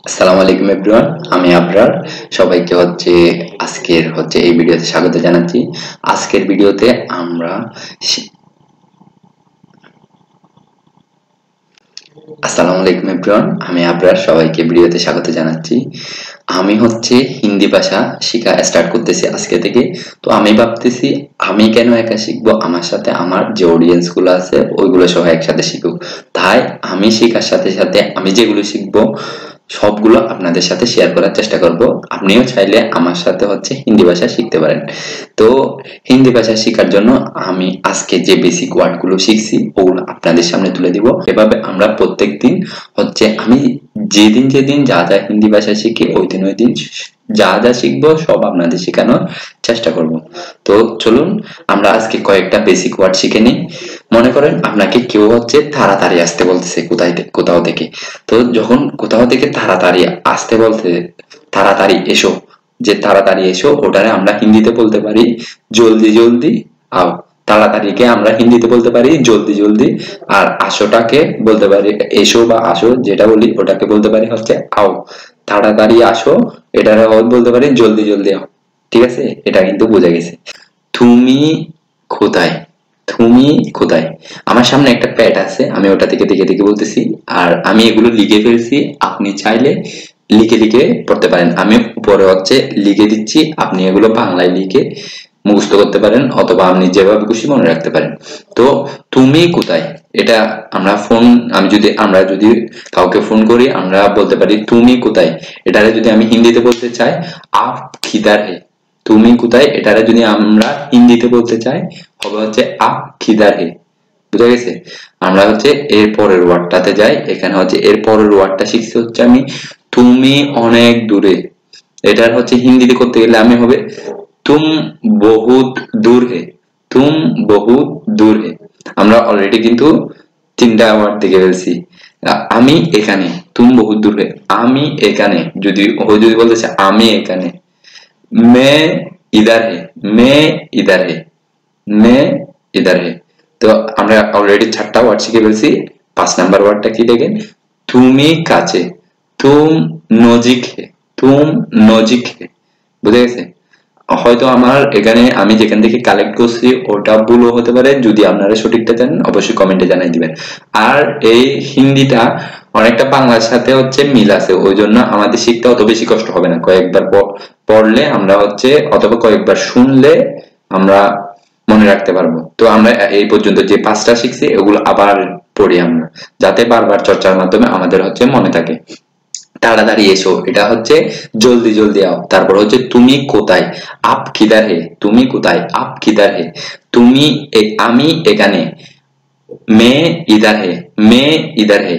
আসসালামু আলাইকুম এভরিওয়ান, আমি আবরার। সবাইকে আজকের এই ভিডিওতে স্বাগত জানাচ্ছি। আজকের ভিডিওতে আমরা আসসালামু আলাইকুম এভরিওয়ান, আমি আবরার। সবাইকে ভিডিওতে স্বাগত জানাচ্ছি। আমি হিন্দি ভাষা শেখা স্টার্ট করতেছি আজকে থেকে। তো আমি ভাবতেছি আমি কেন একা শিখবো, আমার সাথে আমার যে অডিয়েন্স গুলো আছে ওইগুলো সহ একসাথে শিখুক। তাই আমি শেখার সাথে সাথে আমি যেগুলো শিখবো সবগুলো আপনাদের সাথে শেয়ার করার চেষ্টা করব। আপনিও চাইলে আমার সাথে হিন্দি ভাষা শিখতে পারেন। তো হিন্দি ভাষা শেখার জন্য আমি আজকে যে বেসিক ওয়ার্ড গুলো শিখছি ওগুলো আপনাদের সামনে তুলে দিব। এভাবে আমরা প্রত্যেকদিন আমি যেদিন যেদিন যা যা হিন্দি ভাষা শিখি ওই দিন যা যা শিখবো সব আপনাদের শেখানোর চেষ্টা করব। তো চলুন আমরা আজকে কয়েকটা বেসিক ওয়ার্ড শিখে নিই। মনে করেন আপনাকে কেউ তাড়াতাড়ি আসতে বলতেছে কোথাও থেকে। তো যখন কোথাও থেকে তাড়াতাড়ি আসতে বলতে তাড়াতাড়ি এসো, যে তাড়াতাড়ি এসো ওটারে আমরা হিন্দিতে বলতে পারি জলদি জলদি আও। তাড়াতাড়িকে আমরা হিন্দিতে বলতে পারি জলদি জলদি। আর আসোটাকে বলতে পারি, এসো বা আসো যেটা বলি ওটাকে বলতে পারি আও। তাড়াতাড়ি আসো এটারে বলতে পারি জলদি জলদি আও। ঠিক আছে, এটা কিন্তু বোঝা গেছে। তুমি কোথায়? তুমি কোথায়? আমার সামনে একটা প্যাড আছে, আমি ওটা থেকে দেখে দেখে বলতেছি। আর আমি এগুলো লিখে ফেলছি, আপনি চাইলে লিখে লিখে পড়তে পারেন। আমি উপরে লিখে দিচ্ছি, আপনি এগুলো বাংলায় লিখে মুখস্থ করতে পারেন অথবা আপনি যেভাবে খুশি মনে রাখতে পারেন। তো তুমি কোথায়, এটা আমরা যদি কাউকে ফোন করি আমরা বলতে পারি তুমি কোথায়। এটারে যদি আমি হিন্দিতে বলতে চাই আপ কিধার হে। তুমি কোথায় এটারে যদি আমরা হিন্দিতে বলতে চাই হবে আপ কিধার হে। বুঝা গেছে? আমরা এর পরের ওয়ার্ডটাতে যাই। এখানে এর পরের ওয়ার্ডটা শিখছি আমি তুমি অনেক দূরে। এটার হিন্দিতে করতে গেলে আমি হবে তুম বহুত দূর হে। তুম বহুত দূর হে। আমরা অলরেডি কিন্তু তিনটা ওয়ার্ড দেখে ফেলছি। আমি এখানে, তুম বহুত দূর হে। আমি এখানে, যদি বলতেছে আমি এখানে। মে ইধার হে। মে ইধার হে। মে ইধার হে। তো আমরা অলরেডি 4টা ওয়ার্ড শিখে ফেলছি। 5 নাম্বার ওয়ার্ডটা কি দেখেন? তুমি কাছে। তুম নজিক হে। তুম নজিক হে। বুঝে গেছে? হয়তো আমার এখানে আমি যেখান থেকে কালেক্ট করছি ওটা ভুলও হতে পারে। যদি আপনারা সঠিকটা জানেন অবশ্যই কমেন্টে জানাই দিবেন। আর এই হিন্দিটা অনেকটা বাংলার সাথে মিল আছে, ওই জন্য আমাদের শিখতে অত বেশি কষ্ট হবে না। কয়েকবার পড়লে আমরা অথবা কয়েকবার শুনলে আমরা মনে রাখতে পারবো। তো আমরা এই পর্যন্ত যে 5টা শিখছি এগুলো আবার পড়ি আমরা, যাতে বারবার চর্চার মাধ্যমে আমাদের মনে থাকে। তাড়াতাড়ি এসো এটা জলদি জলদি আও। তারপর তুমি কোথায়, আপ কিধার হে। তুমি কোথায়, আপ কিধার হে। তুমি আমি এখানে, মে ইধার হে। মে ইধার হে।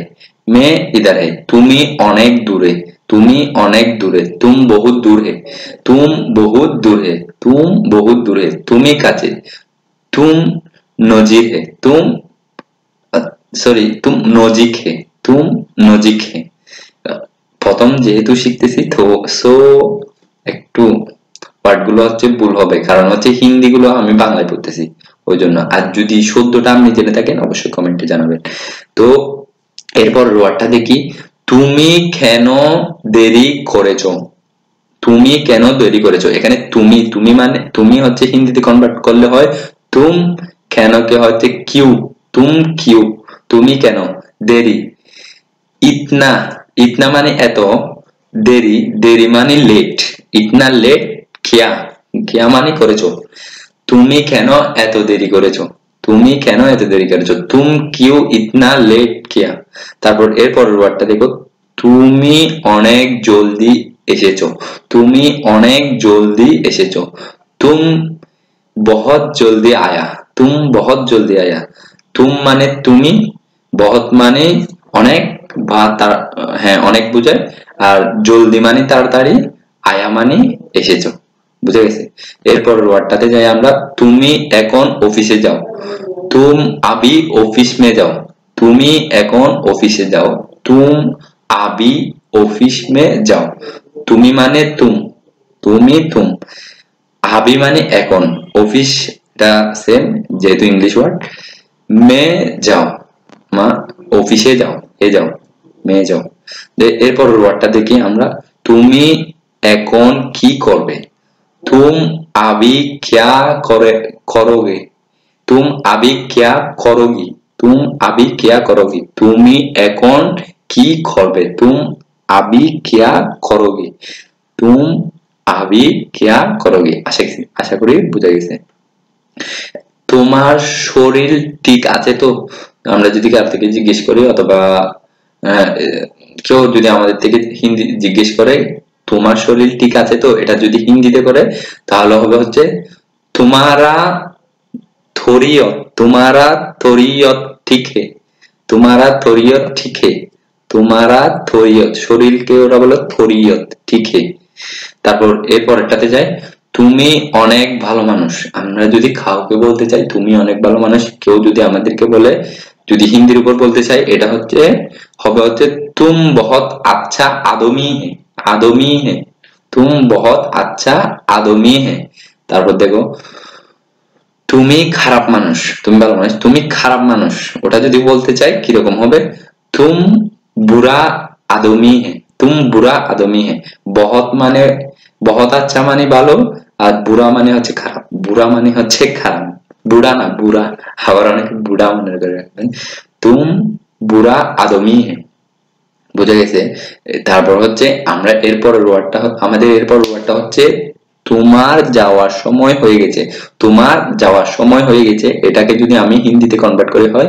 মে ইধার হে। তুমি অনেক দূরে। তুমি অনেক দূরে। তুম বহুত দূর হে। তুম বহুত দূর হে। তুম বহুত দূর হে। তুমি কাছে। তুম নজির হে। তুম নজিক হে। তুম নজিক হে। প্রথম যেহেতু শিখতেছি তো একটু ওয়ার্ড গুলো ভুল হবে, কারণ হিন্দি গুলো আমি বাংলায় পড়তেছি ওই জন্য। আর যদি শুদ্ধটা আপনি জেনে থাকেন অবশ্যই কমেন্টে জানাবেন। তো এরপর ওয়ার্ডটা দেখি, তুমি কেন দেরি করেছো। তুমি কেন দেরি করেছো। এখানে তুমি তুমি মানে তুমি হিন্দিতে কনভার্ট করলে হয় তুম, কেন কে কিউ। তুম কিউ। তুমি কেন দেরি। ইতনা, ইতনা মানে এত। দেরি, দেরি মানে লেট। ইতনা লেট কিয়া। কিয়া মানে করেছো। তুমি কেন এত দেরি করেছো। তুমি কেন এত দেরি করেছো। তুম কিউ ইতনা লেট কিয়া। তারপর এর পরের ওয়ার্ডটা দেখো, তুমি অনেক জলদি এসেছো। তুমি অনেক জলদি এসেছো। তুম বহুত জলদি আয়া। তুম বহুত জলদি আয়া। তুম মানে তুমি, বহুত মানে অনেক বা হ্যাঁ অনেক বুঝায়। আর জলদি মানে তাড়াতাড়ি, আয়া মানে এসেছো। বুঝে গেছে? এরপর ওয়ার্ডটাতে যাই আমরা, তুমি এখন অফিসে যাও। তুম আবি অফিস মে যাও। তুমি এখন অফিসে যাও। তুম আবি অফিস মে যাও। তুমি মানে তুম, তুমি তুম। আবি মানে এখন, অফিস টা সেম যেহেতু ইংলিশ ওয়ার্ড। মে যাও মা অফিসে যাও, এ যাও, মে যাও। এরপরের ওয়ার্ডটা দেখি আমরা, তুমি এখন কি করবে, तुम अभी क्या करोगे, तुम अभी क्या करोगी, तुम अभी क्या करोगी, তুমি এখন কি করবে, तुम अभी क्या करोगे, तुम अभी क्या करोगे। আশা করি বুঝা গেছে। তোমার শরীর ঠিক আছে তো, আমরা যদি কার থেকে জিজ্ঞেস করি অথবা কেউ যদি আমাদের থেকে হিন্দি জিজ্ঞেস করে তোমার শরীর ঠিক আছে তো, এটা যদি হিন্দিতে করে তাহলে হবে হচ্ছে তোমারা थोरियत, तुम्हारा थोरियत ठीक है, तुम्हारा थोरियत ठीक है, तुम्हारा थोरियत, শরীরকে ওরা বলে থরিয়ত, ঠিক है। তারপর এরপরটাতে যাই, তুমি অনেক ভালো মানুষ, আমরা যদি কাউকে বলতে চাই তুমি অনেক ভালো মানুষ, কেউ যদি আমাদেরকে বলে, যদি হিন্দির উপর বলতে চাই এটা হচ্ছে হবে হচ্ছে तुम बहुत अच्छा आदमी है, आदमी है, तुम बहुत अच्छा आदमी है। তারপর দেখো তুমি খারাপ মানুষ, তুমি ভালো মানুষ, তুমি খারাপ মানুষ, ওটা যদি বলতে চাই কিরকম হবে, तुम बुरा आदमी है, तुम बुरा आदमी है। बहुत মানে बहुत अच्छा মানে ভালো, আর বুড়া মানে হচ্ছে খারাপ, বুড়া মানে হচ্ছে খারাপ, বুড়া না বুড়া, আবার অনেকে বুড়া মনে করে রাখবেন। तुम बुरा आदमी है, বুঝা গেছে। তারপর হচ্ছে আমরা এরপরের ওয়ার্ডটা, আমাদের এরপরের ওয়ার্ডটা হচ্ছে তোমার যাওয়ার সময় হয়ে গেছে, তোমার যাওয়ার সময় হয়ে গেছে, এটাকে যদি আমি হিন্দিতে কনভার্ট করি হয়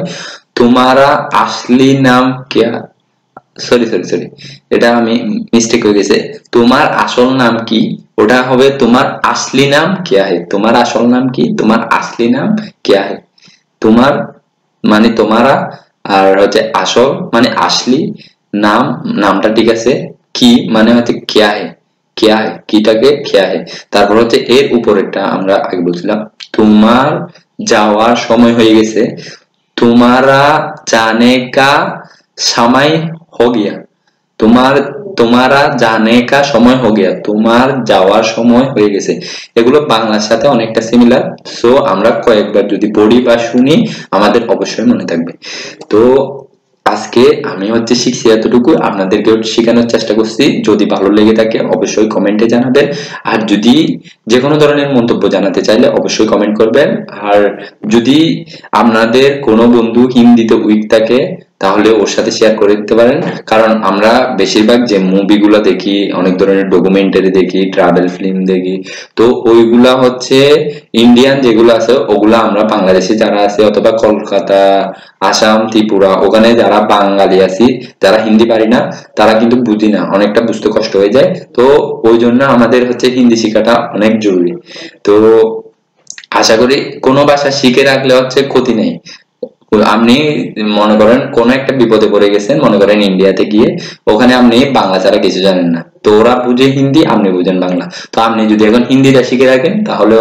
তোমারা আসলি নাম क्या, সরি সরি সরি এটা আমি মিস্টেক হয়ে গেছে, তোমার আসল নাম কি, ওটা হবে তোমার আসলি নাম क्या है, তোমার আসল নাম কি, তোমার আসলি নাম क्या है। তোমার মানে তোমারা, আর হচ্ছে আসল মানে আসলি, নাম নামটা ঠিক আছে, কি মানে হচ্ছে क्या है, क्या है কিটাকে क्या है। তারপর হচ্ছে এর উপরেরটা আমরা আগে বলছিলাম তোমার যাওয়ার সময় হয়ে গেছে, तुम्हारा जाने का समय हो गया, তোমারা জানে কা সময় हो गया, তোমার যাওয়ার সময় হয়ে গেছে। এগুলো বাংলার সাথে অনেকটা সিমিলার, সো আমরা কয়েকবার যদি পড়ি বা শুনি আমাদের অবশ্যই মনে থাকবে। তো আজকে আমি হচ্ছে শিখছি এতটুকু, আপনাদেরকে শেখানোর চেষ্টা করছি, যদি ভালো লেগে থাকে অবশ্যই কমেন্টে জানাবেন, আর যদি যে কোনো ধরনের মন্তব্য জানাতে চাইলে অবশ্যই কমেন্ট করবেন। আর যদি আপনাদের কোনো বন্ধু হিন্দিতে উইক থাকে তাহলে ওর সাথে শেয়ার করে দিতে পারেন, কারণ আমরা বেশিরভাগ যে মুভিগুলো দেখি, অনেক ধরনের ডকুমেন্টারি দেখি, ট্রাভেল ফিল্ম দেখি, তো ওইগুলা হচ্ছে ইন্ডিয়ান যেগুলো আছে ওগুলা আমরা বাংলাদেশে যারা আছে অথবা কলকাতা, আসাম, ত্রিপুরা ওখানে যারা বাঙালি আছি, যারা হিন্দি পারি না তারা কিন্তু বুঝি না, অনেকটা বুঝতে কষ্ট হয়ে যায়, তো ওই জন্য আমাদের হচ্ছে হিন্দি শেখাটা অনেক জরুরি। তো আশা করি কোনো ভাষা শিখে রাখলে হচ্ছে ক্ষতি নেই। আপনি মনে করেন কোন একটা বিপদে পড়ে গেছেন, মনে করেন ইন্ডিয়াতে গিয়ে, ওখানে আপনি বাংলা ছাড়া কিছু জানেন না, তো ওরা বুঝে হিন্দি, আপনি বুঝেন বাংলা, তো আপনি যদি এখন হিন্দিটা শিখে রাখেন তাহলে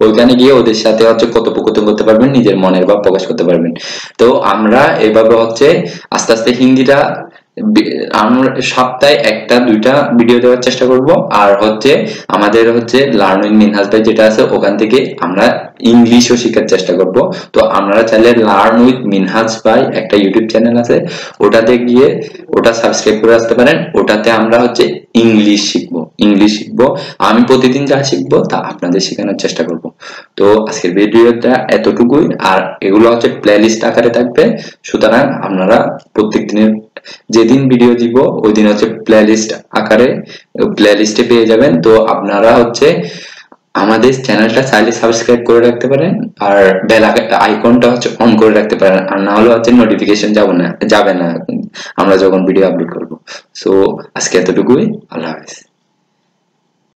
ওইখানে গিয়ে ওদের সাথে হচ্ছে কথোপকথন করতে পারবেন, নিজের মনের ভাব প্রকাশ করতে পারবেন। তো আমরা এভাবে হচ্ছে আস্তে আস্তে হিন্দিটা আমরা সপ্তাহে একটা দুইটা ভিডিও দেওয়ার চেষ্টা করব, আর হচ্ছে আমাদের হচ্ছে লার্ন উইথ মিনহাজ ভাই যেটা আছে ওখান থেকে আমরা ইংলিশও শেখার চেষ্টা করব। তো আপনারা চাইলে লার্ন উইথ মিনহাজ ভাই একটা ইউটিউব চ্যানেল আছে, ওটাতে গিয়ে ওটা সাবস্ক্রাইব করে আসতে পারেন, ওটাতে আমরা হচ্ছে ইংলিশ শিখবো, আমি প্রতিদিন যা শিখবো তা আপনাদের শেখানোর চেষ্টা করব। তো আজকের ভিডিওটা এতটুকুই, আর এগুলো হচ্ছে প্লেলিস্ট আকারে থাকবে, সুতরাং আপনারা প্রত্যেক দিনের যেদিন ভিডিও দিব ওই দিন হচ্ছে প্লেলিস্ট আকারে প্লেলিস্টে পেয়ে যাবেন। তো আপনারা হচ্ছে আমাদের চ্যানেলটা চাইলে সাবস্ক্রাইব করে রাখতে পারেন, আর বেল আইকনটা হচ্ছে অন করে রাখতে পারেন, আর না হলে হচ্ছে নোটিফিকেশন যাবে না আমরা যখন ভিডিও আপলোড করব। সো আজকে এতটুকুই, আল্লাহ হাফেজ।